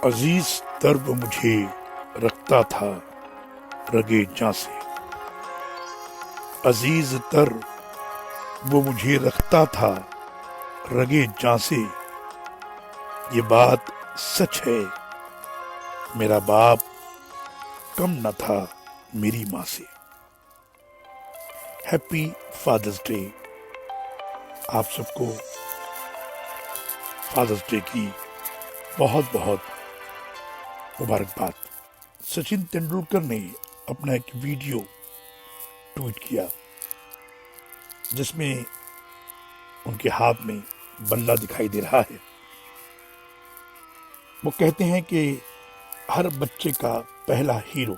अजीज तर वो मुझे रखता था रगे जां से। अजीज तर वो मुझे रखता था रगे जां से। ये बात सच है, मेरा बाप कम न था मेरी माँ से। Happy Father's Day. आप सबको फादर्स डे की बहुत बहुत मुबारकबाद। सचिन तेंदुलकर ने अपना एक वीडियो ट्वीट किया जिसमें उनके हाथ में बल्ला दिखाई दे रहा है। वो कहते हैं कि हर बच्चे का पहला हीरो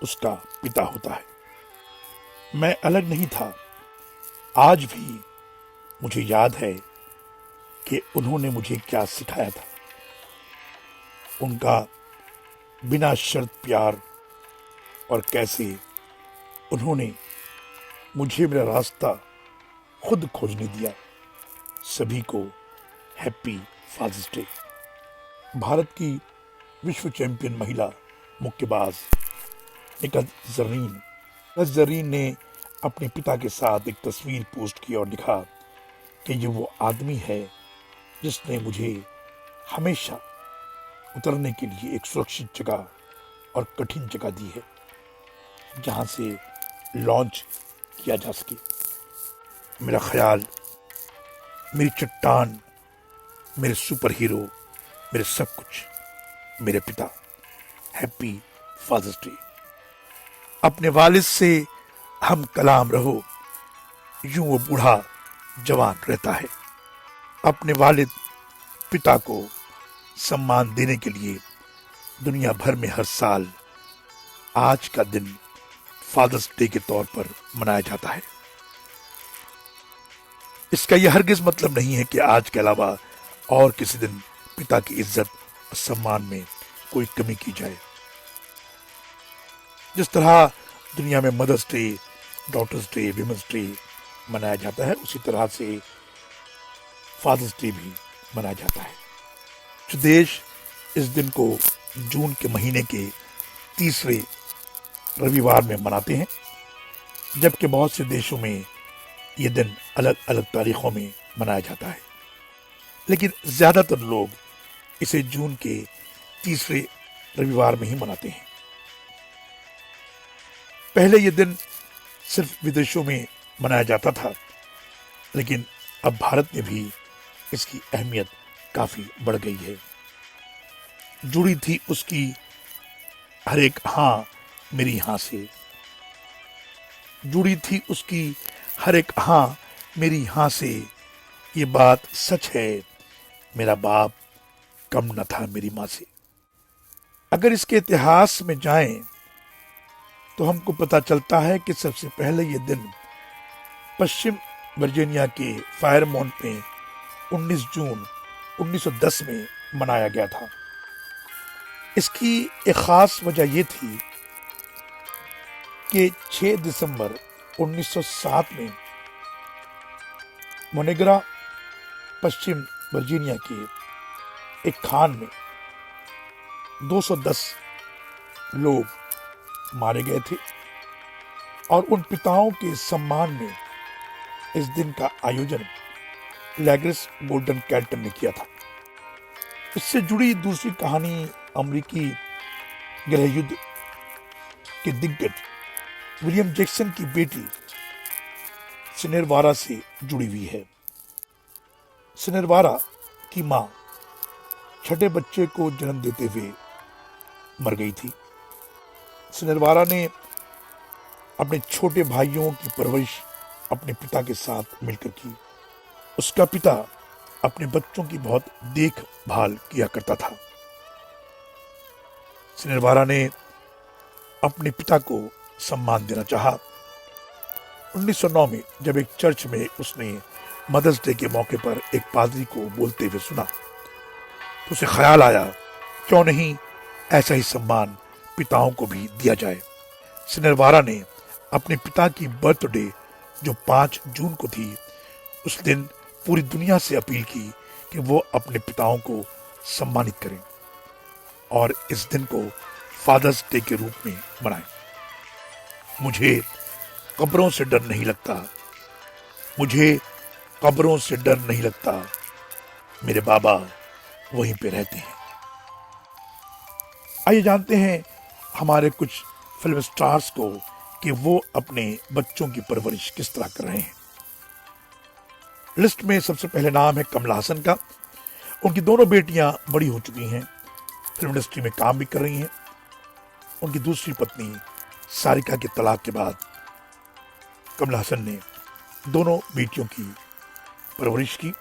उसका पिता होता है। मैं अलग नहीं था, आज भी मुझे याद है कि उन्होंने मुझे क्या सिखाया था। उनका बिना शर्त प्यार और कैसे उन्होंने मुझे मेरा रास्ता खुद खोजने दिया। सभी को हैप्पी फादर्स डे। भारत की विश्व चैंपियन महिला मुक्केबाज निखत जरीन ने अपने पिता के साथ एक तस्वीर पोस्ट की और लिखा कि ये वो आदमी है जिसने मुझे हमेशा उतरने के लिए एक सुरक्षित जगह और कठिन जगह दी है जहां से लॉन्च किया जा सके। मेरा ख्याल, मेरी चट्टान, मेरे सुपर हीरो, मेरे सब कुछ, मेरे पिता। Happy Father's Day. अपने वालिद से हम कलाम रहो, यूं वो बूढ़ा जवान रहता है। अपने वालिद पिता को सम्मान देने के लिए दुनिया भर में हर साल आज का दिन फादर्स डे के तौर पर मनाया जाता है। इसका यह हरगिज मतलब नहीं है कि आज के अलावा और किसी दिन पिता की इज्जत और सम्मान में कोई कमी की जाए। जिस तरह दुनिया में Mother's Day, Daughter's Day, Women's Day मनाया जाता है, उसी तरह से फादर्स डे भी मनाया जाता है। कुछ देश इस दिन को जून के महीने के तीसरे रविवार में मनाते हैं, जबकि बहुत से देशों में ये दिन अलग अलग तारीखों में मनाया जाता है। लेकिन ज्यादातर लोग इसे जून के तीसरे रविवार में ही मनाते हैं। पहले ये दिन सिर्फ विदेशों में मनाया जाता था, लेकिन अब भारत में भी इसकी अहमियत काफी बढ़ गई है। जुड़ी थी उसकी हर एक हाँ मेरी हाँ से। जुड़ी थी उसकी हर एक हाँ मेरी हाँ से। ये बात सच है, मेरा बाप कम न था मेरी माँ से। अगर इसके इतिहास में जाएं तो हमको पता चलता है कि सबसे पहले ये दिन पश्चिम वर्जीनिया के फायरमाउंट में 19 जून 1910 में मनाया गया था। इसकी एक खास वजह यह थी कि 6 दिसंबर 1907 में मोनेग्रा, पश्चिम वर्जीनिया के एक खान में 210 लोग मारे गए थे और उन पिताओं के सम्मान में इस दिन का आयोजन लैग्रेस गोल्डन कैल्टन ने किया था। इससे जुड़ी दूसरी कहानी अमेरिकी गृह युद्ध के दिग्गज विलियम जैक्सन की बेटी सिनेरवारा से जुड़ी हुई है। सिनेरवारा की मां छठे बच्चे को जन्म देते हुए मर गई थी। सिनेरवारा ने अपने छोटे भाइयों की परवरिश अपने पिता के साथ मिलकर की। उसका पिता अपने बच्चों की बहुत देखभाल किया करता था। सिनेरवारा ने अपने पिता को सम्मान देना चाहा। 1909 में जब एक चर्च में उसने मदर्स डे के मौके पर एक पादरी को बोलते हुए सुना तो उसे ख्याल आया, क्यों नहीं ऐसा ही सम्मान पिताओं को भी दिया जाए। सिनेरवारा ने अपने पिता की बर्थडे जो 5 जून को थी, उस दिन पूरी दुनिया से अपील की कि वो अपने पिताओं को सम्मानित करें। और इस दिन को फादर्स डे के रूप में मनाएं। मुझे कब्रों से डर नहीं लगता, मुझे कब्रों से डर नहीं लगता, मेरे बाबा वहीं पे रहते हैं। आइए जानते हैं हमारे कुछ फिल्म स्टार्स को कि वो अपने बच्चों की परवरिश किस तरह कर रहे हैं। लिस्ट में सबसे पहले नाम है कमल हासन का। उनकी दोनों बेटियां बड़ी हो चुकी हैं, फिल्म इंडस्ट्री में काम भी कर रही हैं। उनकी दूसरी पत्नी सारिका के तलाक के बाद कमल हासन ने दोनों बेटियों की परवरिश की।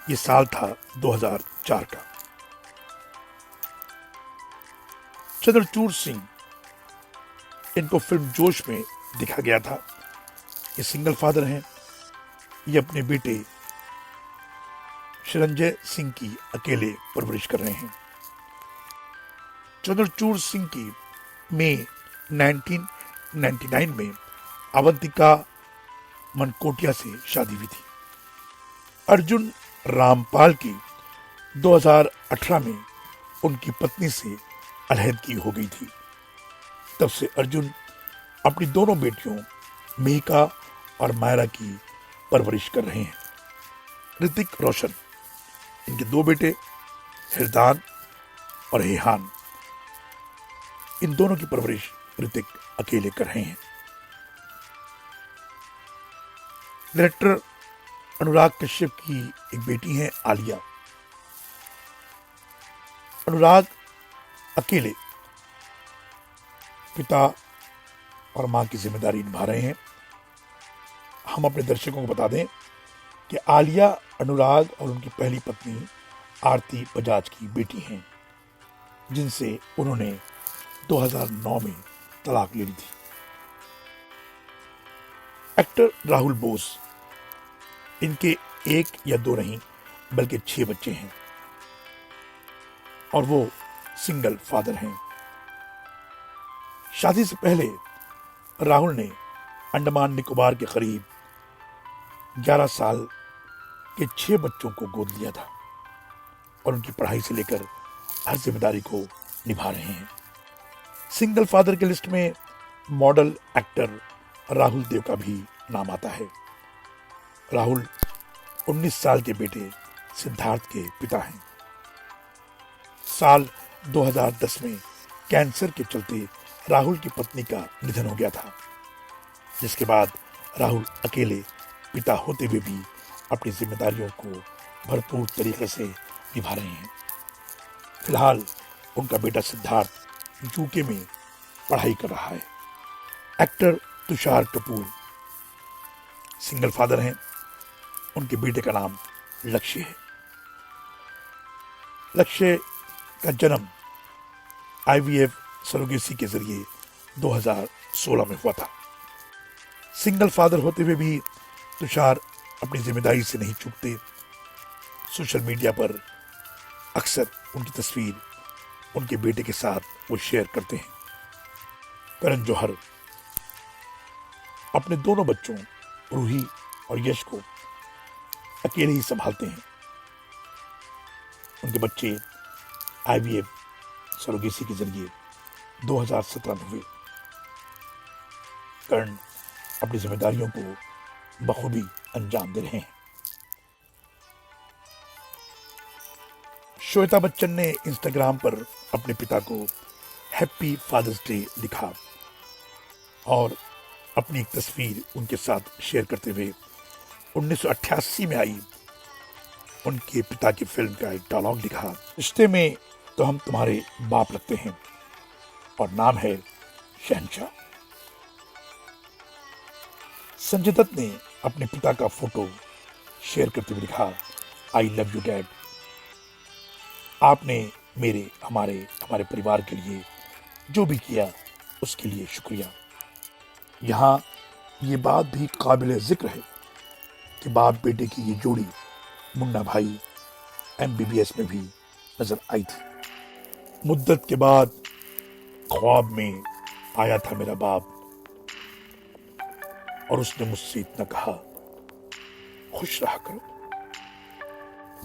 ये साल था 2004 का। चंद्रचूड़ सिंह, इनको फिल्म जोश में दिखा गया था। ये सिंगल फादर हैं। ये अपने बेटे शिरंजय सिंह की अकेले परवरिश कर रहे हैं। चंद्रचूड़ सिंह की मई 1999 में अवंतिका मनकोटिया से शादी हुई थी। अर्जुन रामपाल की 2018 में उनकी पत्नी से अलहदगी हो गई थी। तब से अर्जुन अपनी दोनों बेटियों मेहिका और मायरा की परवरिश कर रहे हैं। ऋतिक रोशन, इनके दो बेटे हिरदान और हेहान, इन दोनों की परवरिश ऋतिक अकेले कर रहे हैं। डायरेक्टर अनुराग कश्यप की एक बेटी है आलिया। अनुराग अकेले पिता और मां की जिम्मेदारी निभा रहे हैं। हम अपने दर्शकों को बता दें कि आलिया अनुराग और उनकी पहली पत्नी आरती बजाज की बेटी हैं, जिनसे उन्होंने 2009 में तलाक ले ली थी। एक्टर राहुल बोस, इनके एक या दो नहीं बल्कि 6 बच्चे हैं और वो सिंगल फादर हैं। शादी से पहले राहुल ने अंडमान निकोबार के करीब 11 साल के 6 बच्चों को गोद लिया था और उनकी पढ़ाई से लेकर हर जिम्मेदारी को निभा रहे हैं। सिंगल फादर की लिस्ट में मॉडल एक्टर राहुल देव का भी नाम आता है। राहुल 19 साल के बेटे सिद्धार्थ के पिता हैं। साल 2010 में कैंसर के चलते राहुल की पत्नी का निधन हो गया था, जिसके बाद राहुल अकेले पिता होते हुए भी अपनी जिम्मेदारियों को भरपूर तरीके से निभा रहे हैं। फिलहाल उनका बेटा सिद्धार्थ यूके में पढ़ाई कर रहा है। Actor Tushar Kapoor single father हैं। उनके बेटे का नाम लक्ष्य है। लक्ष्य का जन्म आईवीएफ सरोगेसी के जरिए 2016 में हुआ था। सिंगल फादर होते हुए भी तुषार अपनी जिम्मेदारी से नहीं चूकते। सोशल मीडिया पर अक्सर उनकी तस्वीर उनके बेटे के साथ वो शेयर करते हैं। करण जौहर अपने दोनों बच्चों रूही और यश को अकेले ही संभालते हैं। उनके बच्चे आईवीएफ सरोगेसी के जरिए 2017 में हुए। करण अपनी जिम्मेदारियों को बखूबी अंजाम दे रहे हैं। श्वेता बच्चन ने इंस्टाग्राम पर अपने पिता को हैप्पी फादर्स डे लिखा और अपनी एक तस्वीर उनके साथ शेयर करते हुए 1988 में आई उनके पिता की फिल्म का एक डायलॉग लिखा, रिश्ते में तो हम तुम्हारे बाप लगते हैं और नाम है शहंशाह। संजय दत्त ने अपने पिता का फोटो शेयर करते हुए लिखा, आई लव यू डैड। आपने मेरे हमारे परिवार के लिए जो भी किया उसके लिए शुक्रिया। यहाँ ये बात भी काबिल जिक्र है कि बाप बेटे की ये जोड़ी मुन्ना भाई MBBS में भी नजर आई थी। मुद्दत के बाद ख्वाब में आया था मेरा बाप और उसने मुझसे इतना कहा, खुश रहा करो।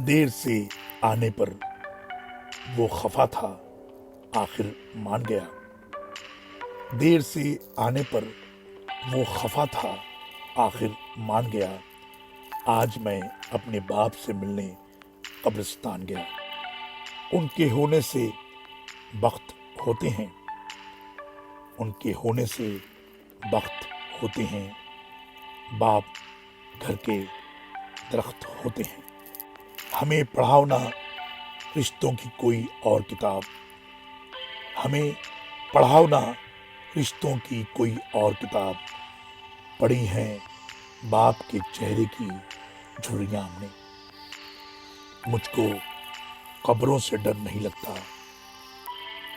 देर से आने पर वो खफा था आखिर मान गया। देर से आने पर वो खफा था, आखिर मान गया। आज मैं अपने बाप से मिलने कब्रिस्तान गया। उनके होने से वक्त होते हैं, उनके होने से वक्त होते हैं। बाप घर के दरख्त होते हैं। हमें पढ़ाओ ना रिश्तों की कोई और किताब, हमें पढ़ाओ ना रिश्तों की कोई और किताब। पढ़ी हैं बाप के चेहरे की झुर्रियां हमने। मुझको कब्रों से डर नहीं लगता,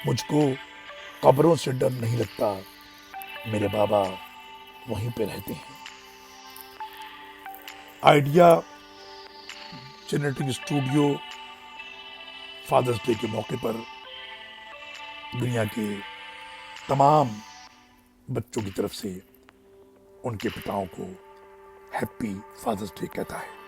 मुझको कब्रों से डर नहीं लगता। मेरे बाबा वहीं पे रहते हैं। Idea generating studio Father's Day के मौके पर दुनिया के तमाम बच्चों की तरफ से उनके पिताओं को हैप्पी फादर्स डे कहता है।